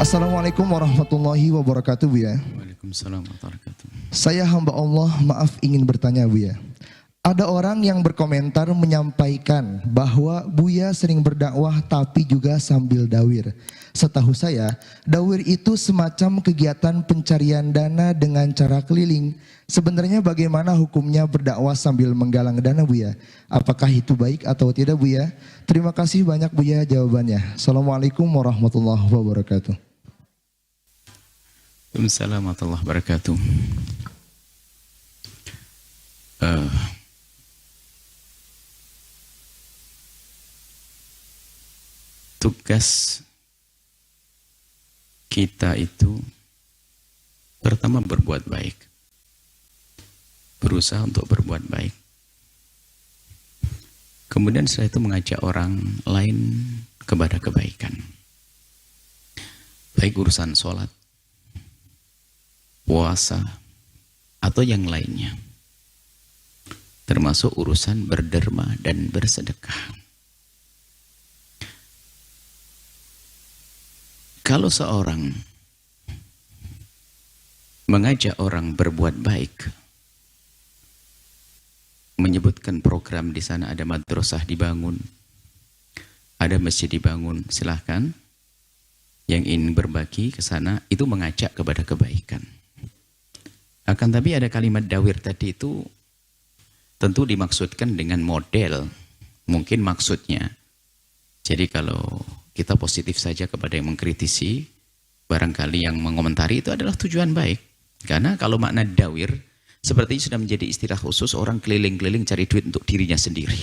Assalamualaikum warahmatullahi wabarakatuh, Bu ya. Waalaikumsalam warahmatullahi wabarakatuh. Saya hamba Allah, maaf ingin bertanya, Bu ya. Ada orang yang berkomentar menyampaikan bahwa Buya sering berdakwah tapi juga sambil dawir. Setahu saya, dawir itu semacam kegiatan pencarian dana dengan cara keliling. Sebenarnya bagaimana hukumnya berdakwah sambil menggalang dana, Buya? Apakah itu baik atau tidak, Buya? Terima kasih banyak, Buya, jawabannya. Assalamualaikum warahmatullahi wabarakatuh. Waalaikumsalam warahmatullahi wabarakatuh. Tugas kita itu pertama berbuat baik, berusaha untuk berbuat baik, kemudian setelah itu mengajak orang lain kepada kebaikan, baik urusan sholat, puasa, atau yang lainnya, termasuk urusan berderma dan bersedekah. Kalau seorang mengajak orang berbuat baik, menyebutkan program di sana ada madrasah dibangun, ada masjid dibangun, silahkan. Yang ingin berbagi ke sana itu mengajak kepada kebaikan. Akan tapi ada kalimat dawir tadi itu tentu dimaksudkan dengan model, mungkin maksudnya. Jadi kalau kita positif saja kepada yang mengkritisi, barangkali yang mengomentari itu adalah tujuan baik. Karena kalau makna dawir, seperti sudah menjadi istilah khusus orang keliling-keliling cari duit untuk dirinya sendiri.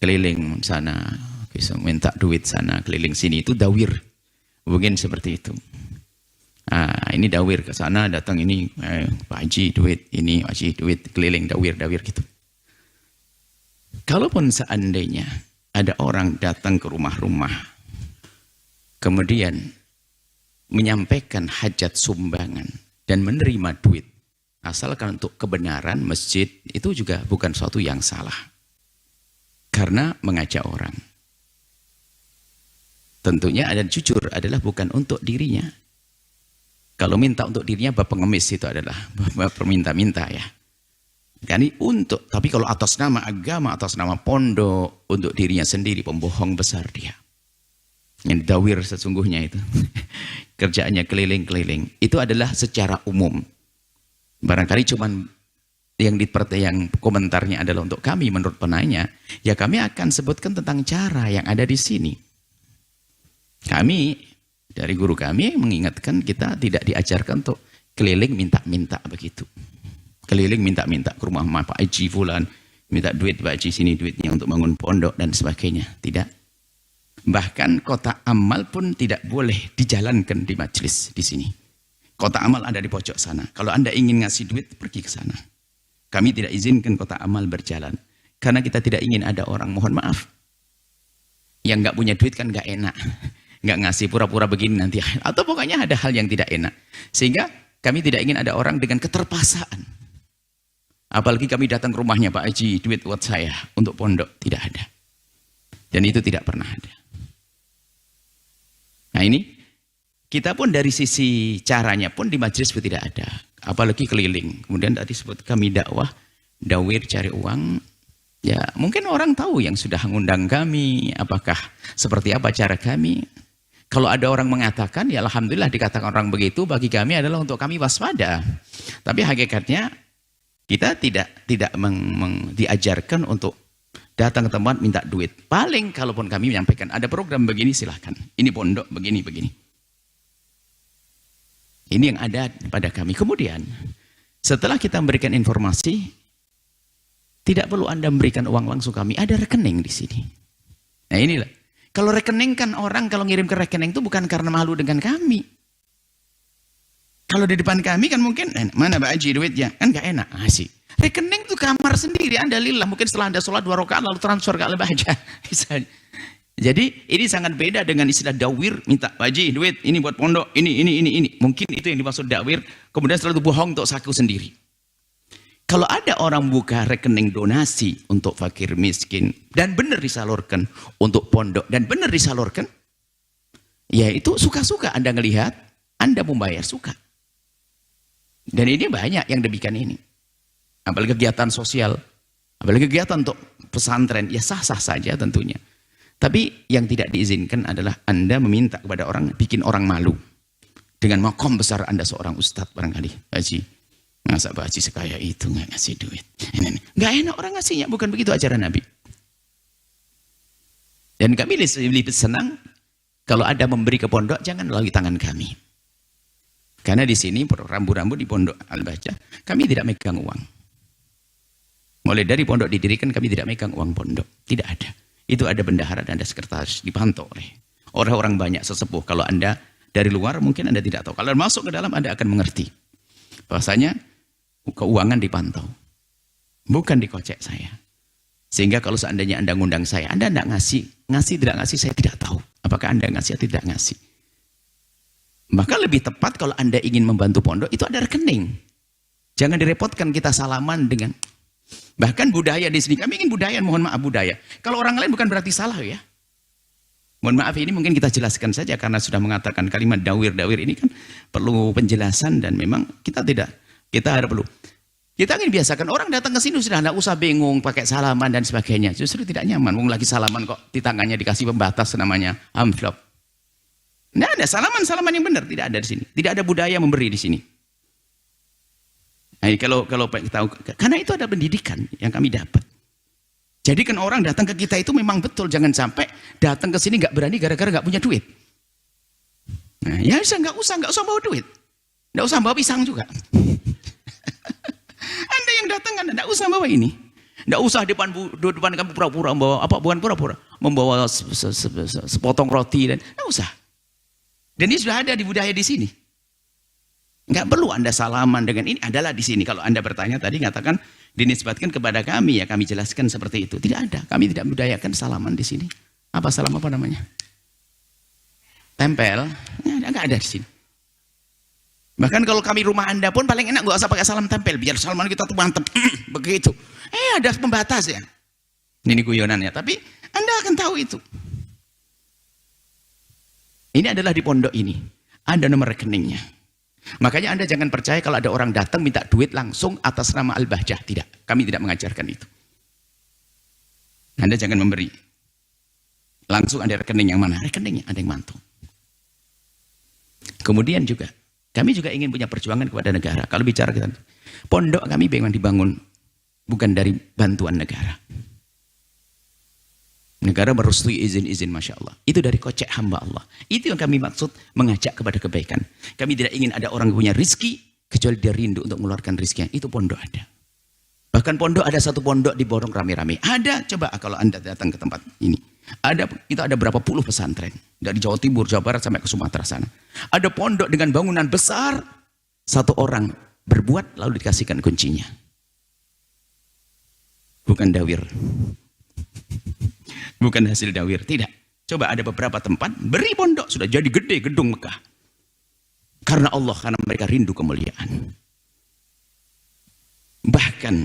Keliling sana, bisa minta duit sana, keliling sini, itu dawir. Mungkin seperti itu. Ini dawir ke sana, datang ini, Pak Haji duit, ini Pak Haji duit, keliling dawir gitu. Kalaupun seandainya ada orang datang ke rumah-rumah, kemudian menyampaikan hajat sumbangan dan menerima duit, asalkan untuk kebenaran masjid, itu juga bukan suatu yang salah. Karena mengajak orang. Tentunya ada jujur adalah bukan untuk dirinya. Kalau minta untuk dirinya bab pengemis itu adalah bab perminta-minta ya. Ini untuk, tapi kalau atas nama agama, atas nama pondok, untuk dirinya sendiri, pembohong besar dia. Yang dawir sesungguhnya itu. Kerjaannya keliling-keliling. Itu adalah secara umum. Barangkali cuman yang komentarnya adalah untuk kami menurut penanya, ya kami akan sebutkan tentang cara yang ada di sini. Kami, dari guru kami mengingatkan kita tidak diajarkan untuk keliling minta-minta begitu. Keliling minta-minta ke rumah Pak Haji Fulan, minta duit Pak Haji sini duitnya untuk bangun pondok dan sebagainya. Tidak. Bahkan kotak amal pun tidak boleh dijalankan di majelis di sini. Kotak amal ada di pojok sana. Kalau Anda ingin ngasih duit, pergi ke sana. Kami tidak izinkan kotak amal berjalan. Karena kita tidak ingin ada orang, mohon maaf, yang nggak punya duit kan nggak enak. Nggak ngasih pura-pura begini nanti. Atau pokoknya ada hal yang tidak enak. Sehingga kami tidak ingin ada orang dengan keterpaksaan. Apalagi kami datang ke rumahnya, Pak Haji, duit buat saya untuk pondok. Tidak ada. Dan itu tidak pernah ada. Nah ini, kita pun dari sisi caranya pun di majelis pun tidak ada. Apalagi keliling. Kemudian tadi sebut kami dakwah, dawir cari uang. Ya mungkin orang tahu yang sudah mengundang kami, apakah seperti apa cara kami. Kalau ada orang mengatakan, ya alhamdulillah dikatakan orang begitu, bagi kami adalah untuk kami waspada. Tapi hakikatnya, kita tidak diajarkan untuk datang ke tempat minta duit. Paling kalaupun kami menyampaikan ada program begini silahkan. Ini pondok begini. Ini yang ada pada kami. Kemudian setelah kita memberikan informasi, tidak perlu Anda memberikan uang langsung kami. Ada rekening di sini. Nah inilah. Kalau rekening kan orang kalau ngirim ke rekening itu bukan karena malu dengan kami. Kalau di depan kami kan mungkin, mana Pak Haji duitnya? Kan gak enak. Sih. Rekening itu kamar sendiri, Anda lillah. Mungkin setelah Anda sholat 2 rakaat lalu transfer ke Al-Bah aja. Jadi ini sangat beda dengan istilah dawir, minta Pak Haji duit, ini buat pondok, ini. Mungkin itu yang dimaksud dawir, kemudian setelah itu bohong untuk saku sendiri. Kalau ada orang buka rekening donasi untuk fakir miskin dan benar disalurkan untuk pondok dan benar disalurkan, Ya itu suka-suka Anda ngelihat, Anda membayar suka. Dan ini banyak yang demikian ini. Apalagi kegiatan sosial, apalagi kegiatan untuk pesantren, ya sah-sah saja tentunya. Tapi yang tidak diizinkan adalah Anda meminta kepada orang, bikin orang malu. Dengan makom besar Anda seorang ustadz barangkali. Haji, masa Pak Haji sekaya itu nggak ngasih duit? Nggak enak orang ngasihnya, bukan begitu ajaran Nabi. Dan kami lebih senang kalau ada memberi ke pondok, jangan melalui tangan kami. Karena di sini rambu-rambu di pondok Al-Bahjah, kami tidak megang uang. Mulai dari pondok didirikan kami tidak megang uang pondok, tidak ada. Itu ada bendahara dan ada sekretaris, dipantau oleh orang-orang banyak sesepuh. Kalau Anda dari luar mungkin Anda tidak tahu. Kalau masuk ke dalam Anda akan mengerti. Bahwasanya keuangan dipantau. Bukan dikocek saya. Sehingga kalau seandainya Anda ngundang saya, Anda tidak ngasih tidak ngasih saya tidak tahu. Apakah Anda ngasih atau tidak ngasih. Maka lebih tepat kalau Anda ingin membantu pondok, itu ada rekening. Jangan direpotkan kita salaman dengan. Bahkan budaya di sini, kami ingin budaya, mohon maaf budaya. Kalau orang lain bukan berarti salah ya. Mohon maaf ini mungkin kita jelaskan saja karena sudah mengatakan kalimat dawir-dawir ini kan perlu penjelasan dan memang kita ada perlu. Kita ingin biasakan orang datang ke sini sudah tidak usah bingung pakai salaman dan sebagainya. Justru tidak nyaman. Wong lagi salaman kok di tangannya dikasih pembatas namanya amplop. Tidak ada salaman yang benar, tidak ada di sini. Tidak ada budaya memberi di sini. Nah, kalau tahu, karena itu ada pendidikan yang kami dapat. Jadi kan orang datang ke kita itu memang betul, jangan sampai datang ke sini nggak berani gara-gara nggak punya duit. Nah, ya nggak usah bawa duit, nggak usah bawa pisang juga. Anda yang datang kan nggak usah bawa ini, nggak usah depan kamu pura-pura membawa apa, bukan pura-pura, membawa sepotong roti dan nggak usah. Dan ini sudah ada di budaya di sini. Nggak perlu Anda salaman dengan ini, adalah di sini. Kalau Anda bertanya tadi, ngatakan dinisbatkan kepada kami, ya kami jelaskan seperti itu. Tidak ada, kami tidak budayakan salaman di sini. Apa salam apa namanya? Tempel, nggak ada di sini. Bahkan kalau kami rumah Anda pun paling enak nggak usah pakai salam tempel, biar salaman kita tuh mantep. Begitu. Ada pembatas ya. Ini guyonannya, tapi Anda akan tahu itu. Ini adalah di pondok ini. Ada nomor rekeningnya. Makanya Anda jangan percaya kalau ada orang datang minta duit langsung atas nama Al-Bahjah. Tidak. Kami tidak mengajarkan itu. Anda jangan memberi. Langsung ada rekening yang mana? Rekeningnya ada yang mantu. Kemudian juga, kami juga ingin punya perjuangan kepada negara. Kalau bicara kita, pondok kami memang dibangun bukan dari bantuan negara. Negara merestui izin-izin, Masya Allah. Itu dari kocek hamba Allah. Itu yang kami maksud mengajak kepada kebaikan. Kami tidak ingin ada orang yang punya rizki, kecuali dia rindu untuk mengeluarkan rizkinya. Itu pondok ada. Bahkan pondok ada satu pondok di Borong rame-rame. Ada, coba kalau Anda datang ke tempat ini. Kita ada berapa puluh pesantren. Dari Jawa Timur, Jawa Barat, sampai ke Sumatera sana. Ada pondok dengan bangunan besar. Satu orang berbuat, lalu dikasihkan kuncinya. Bukan dawir. Bukan hasil dawir, tidak. Coba ada beberapa tempat, beri pondok, sudah jadi gede gedung Mekah. Karena Allah, karena mereka rindu kemuliaan. Bahkan,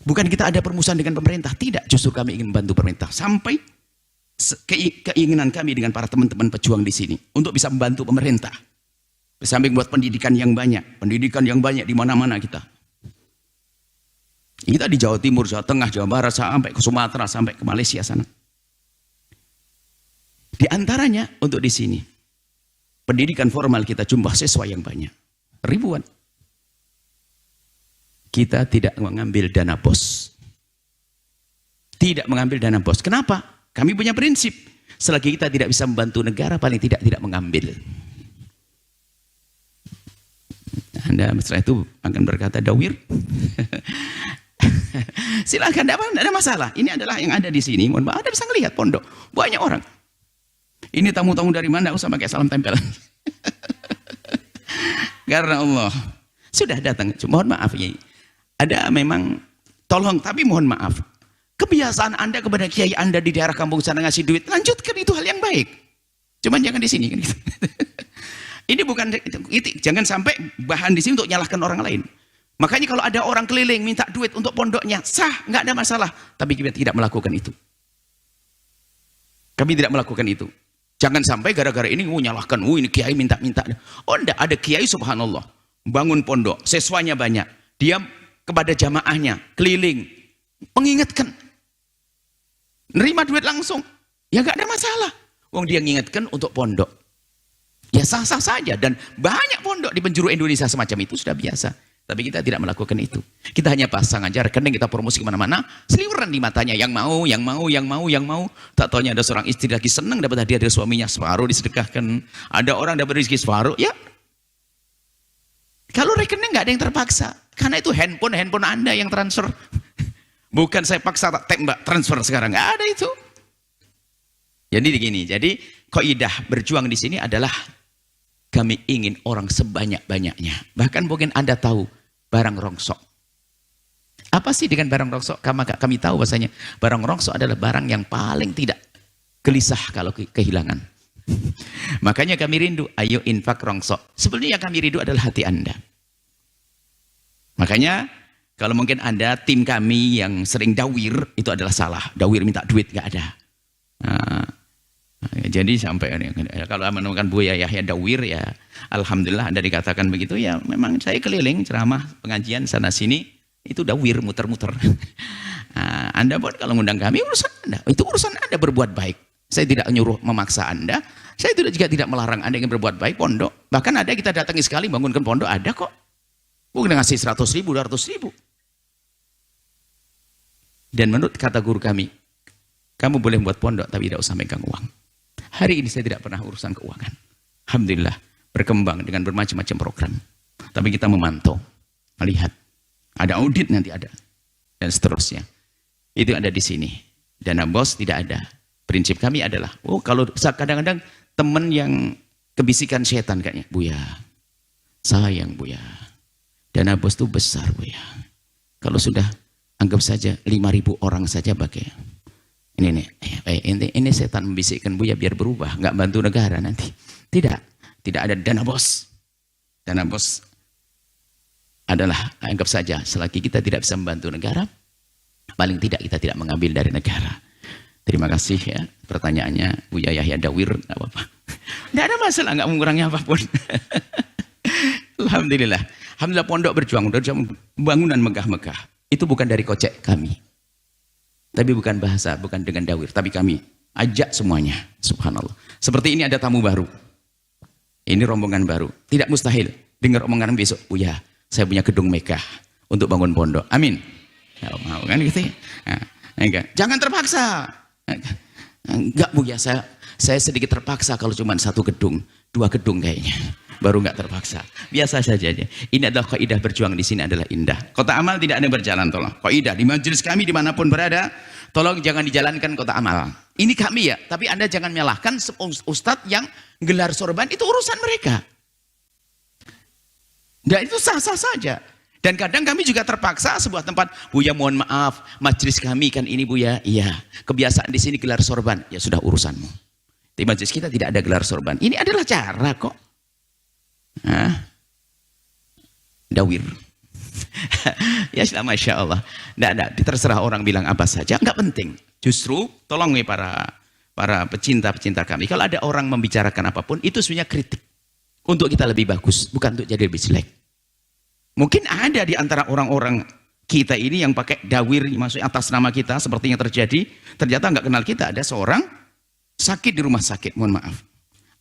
bukan kita ada permusuhan dengan pemerintah, tidak. Justru kami ingin membantu pemerintah. Sampai keinginan kami dengan para teman-teman pejuang di sini, untuk bisa membantu pemerintah. Sampai buat pendidikan yang banyak di mana-mana kita. Kita di Jawa Timur, Jawa Tengah, Jawa Barat, sampai ke Sumatera, sampai ke Malaysia sana. Di antaranya untuk di sini, pendidikan formal kita jumlah siswa yang banyak, ribuan. Kita tidak mengambil dana bos. Tidak mengambil dana bos. Kenapa? Kami punya prinsip, selagi kita tidak bisa membantu negara, paling tidak mengambil. Anda setelah itu akan berkata dawir. Silakan, tidak ada masalah. Ini adalah yang ada di sini. Mohon maaf, Anda bisa melihat pondok banyak orang. Ini tamu-tamu dari mana? Usah pakai salam tempel. Karena Allah sudah datang. Mohon maaf ya. Ada memang tolong, tapi mohon maaf. Kebiasaan Anda kepada kiai Anda di daerah kampung sana ngasih duit, lanjutkan, itu hal yang baik. Cuman jangan di sini kan. Ini bukan itu, jangan sampai bahan di sini untuk nyalahkan orang lain. Makanya kalau ada orang keliling minta duit untuk pondoknya, sah, nggak ada masalah. Tapi kita tidak melakukan itu. Kami tidak melakukan itu. Jangan sampai gara-gara ini nyalahkan, ini kiai minta-minta. Oh enggak, ada kiai subhanallah, bangun pondok, siswanya banyak. Dia kepada jamaahnya, keliling, mengingatkan. Nerima duit langsung. Ya enggak ada masalah. Wong dia mengingatkan untuk pondok. Ya sah-sah saja. Dan banyak pondok di penjuru Indonesia semacam itu sudah biasa. Tapi kita tidak melakukan itu. Kita hanya pasang aja rekening, kita promosi kemana-mana, seliweran di matanya, yang mau. Tak taunya ada seorang istri lagi senang dapat hadiah dari suaminya, separuh disedekahkan. Ada orang dapat rezeki separuh, ya. Kalau rekening nggak ada yang terpaksa, karena itu handphone Anda yang transfer. Bukan saya paksa tak tembak transfer sekarang, nggak ada itu. Jadi begini, jadi kaidah berjuang di sini adalah kami ingin orang sebanyak-banyaknya. Bahkan mungkin Anda tahu barang rongsok. Apa sih dengan barang rongsok? Kami tahu bahasanya barang rongsok adalah barang yang paling tidak gelisah kalau kehilangan. Makanya kami rindu, ayo infak rongsok. Sebenarnya yang kami rindu adalah hati Anda. Makanya kalau mungkin Anda, tim kami yang sering dawir, itu adalah salah. Dawir minta duit, nggak ada. Jadi sampai kalau menemukan Buya Yahya dawir, ya alhamdulillah Anda dikatakan begitu, ya memang saya keliling ceramah pengajian sana sini itu dawir muter-muter. Anda pun kalau ngundang kami urusan Anda, itu urusan Anda berbuat baik. Saya tidak nyuruh memaksa Anda, saya juga tidak melarang Anda ingin berbuat baik pondok. Bahkan ada kita datangi sekali bangunkan pondok, ada kok. Bukan ngasih 100.000, 200.000. Dan menurut kata guru kami, kamu boleh membuat pondok tapi tidak usah megang uang. Hari ini saya tidak pernah urusan keuangan. Alhamdulillah berkembang dengan bermacam-macam program. Tapi kita memantau, melihat. Ada audit nanti ada. Dan seterusnya. Itu ada di sini. Dana bos tidak ada. Prinsip kami adalah, kalau kadang-kadang teman yang kebisikan setan kayaknya, Buya, sayang Buya. Dana bos itu besar Buya. Kalau sudah anggap saja 5.000 orang saja pakai. Ini setan membisikkan Buya biar berubah, nggak bantu negara nanti. Tidak ada dana bos. Dana bos adalah anggap saja selagi kita tidak bisa membantu negara, paling tidak kita tidak mengambil dari negara. Terima kasih ya pertanyaannya Buya Yahya dawir, nggak apa-apa. Nggak ada masalah, nggak mengurangi apapun. Alhamdulillah. Alhamdulillah pondok berjuang bangunan megah-megah. Itu bukan dari kocek kami. Tapi bukan bahasa, bukan dengan dawir. Tapi kami ajak semuanya. Subhanallah. Seperti ini ada tamu baru. Ini rombongan baru. Tidak mustahil. Dengar omongan besok. Buya, saya punya gedung megah untuk bangun pondok. Amin. Ya, mau kan gitu ya. Nah, jangan terpaksa. Enggak Buya, saya sedikit terpaksa kalau cuma 1 gedung. 2 gedung kayaknya. Baru enggak terpaksa. Biasa saja aja. Ini adalah kaidah berjuang di sini adalah indah. Kota amal tidak ada yang berjalan, tolong. Kaidah di majelis kami dimanapun berada, tolong jangan dijalankan kota amal. Ini kami ya, tapi Anda jangan menyalahkan ustadz yang gelar sorban, itu urusan mereka. Dan itu sah-sah saja. Dan kadang kami juga terpaksa sebuah tempat, Buya mohon maaf, majelis kami kan ini Buya, iya. Kebiasaan di sini gelar sorban, ya sudah urusanmu. Di majelis kita tidak ada gelar sorban. Ini adalah cara kok. Dawir. Ya sudah Masya Allah. Tidak, terserah orang bilang apa saja, nggak penting. Justru tolong ya para pecinta-pecinta kami. Kalau ada orang membicarakan apapun, itu sebenarnya kritik. Untuk kita lebih bagus, bukan untuk jadi lebih jelek. Mungkin ada di antara orang-orang kita ini yang pakai dawir, maksudnya atas nama kita, seperti yang terjadi. Ternyata nggak kenal kita. Ada seorang sakit di rumah sakit, mohon maaf.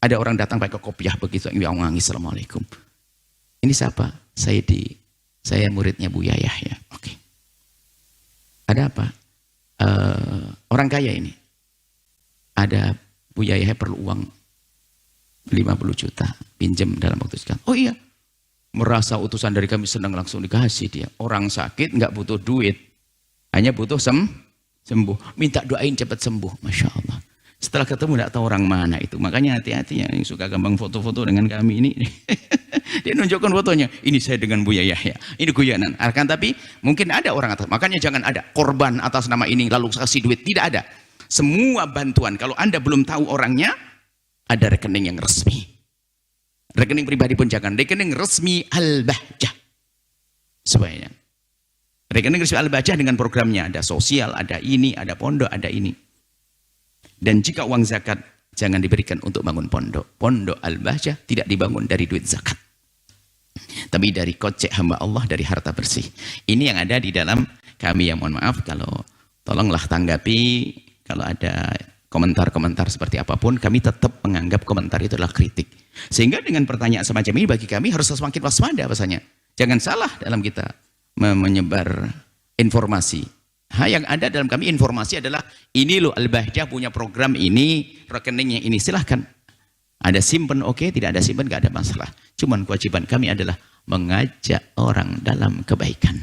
Ada orang datang pakai kopiah begitu, yang wangi, assalamualaikum. Ini siapa? Saya muridnya Buya Yahya. Oke. Ada apa? Orang kaya ini. Ada Buya Yahya perlu uang 50 juta. Pinjam dalam waktu sekian. Oh iya. Merasa utusan dari kami senang langsung dikasih dia. Orang sakit nggak butuh duit. Hanya butuh sembuh. Minta doain cepat sembuh. Masya Allah. Setelah ketemu tidak tahu orang mana itu. Makanya hati-hati yang suka gampang foto-foto dengan kami ini. Dia nunjukkan fotonya. Ini saya dengan Buya Yahya. Ini guyonan. Akan tapi mungkin ada orang atas. Makanya jangan ada korban atas nama ini lalu kasih duit. Tidak ada. Semua bantuan. Kalau Anda belum tahu orangnya, ada rekening yang resmi. Rekening pribadi pun jangan. Rekening resmi Al-Bahjah. Semuanya. Rekening resmi Al-Bahjah dengan programnya. Ada sosial, ada ini, ada pondok, ada ini. Dan jika uang zakat jangan diberikan untuk bangun pondok. Pondok Al-Bahjah tidak dibangun dari duit zakat, tapi dari kocek hamba Allah, dari harta bersih. Ini yang ada di dalam kami, yang mohon maaf kalau tolonglah tanggapi kalau ada komentar-komentar seperti apapun, kami tetap menganggap komentar itu adalah kritik. Sehingga dengan pertanyaan semacam ini bagi kami harus semakin waspada bahasanya. Jangan salah dalam kita menyebar informasi. Yang ada dalam kami informasi adalah ini loh Al-Bahjah punya program ini, rekeningnya ini, silahkan. Ada simpen oke, tidak ada simpen gak ada masalah. Cuman kewajiban kami adalah mengajak orang dalam kebaikan.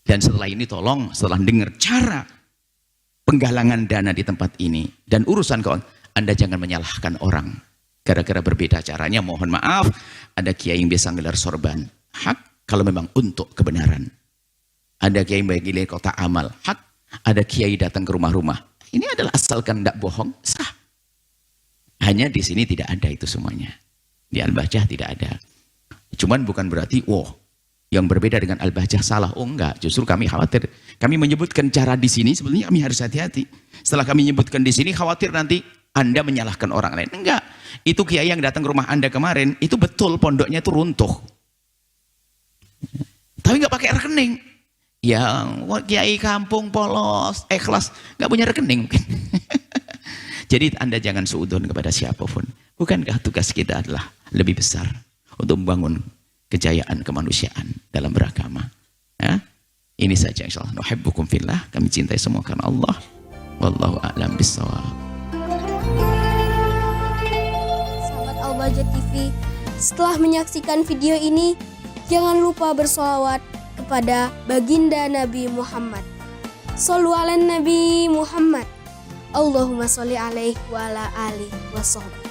Dan setelah ini tolong, setelah dengar cara penggalangan dana di tempat ini dan urusan keuangan, Anda jangan menyalahkan orang gara-gara berbeda caranya. Mohon maaf, ada kiai yang biasa ngelar sorban, hak kalau memang untuk kebenaran. Ada kiai yang bagi kotak amal, hak. Ada kiai datang ke rumah-rumah, ini adalah asalkan tidak bohong, sah. Hanya di sini tidak ada itu semuanya. Di Al-Bahjah tidak ada. Cuman bukan berarti, yang berbeda dengan Al-Bahjah salah. Oh enggak, justru kami khawatir. Kami menyebutkan cara di sini, sebenarnya kami harus hati-hati. Setelah kami menyebutkan di sini, khawatir nanti Anda menyalahkan orang lain. Enggak. Itu kiai yang datang ke rumah Anda kemarin, itu betul pondoknya itu runtuh. Tapi enggak pakai rekening. Yang kiai kampung polos, ikhlas, enggak punya rekening mungkin. Jadi Anda jangan suudzon kepada siapapun. Bukankah tugas kita adalah lebih besar untuk membangun kejayaan kemanusiaan dalam beragama? Ya? Ini saja insyaallah. Nuhibbukum fillah. Kami cintai semua karena Allah. Wallahu a'lam bishawab. Sahabat Al-Bahjah TV, setelah menyaksikan video ini, jangan lupa bersolawat kepada baginda Nabi Muhammad. Shollu ala Nabi Muhammad. Allahumma sholli alaihi wa ala alihi wa sahbihi.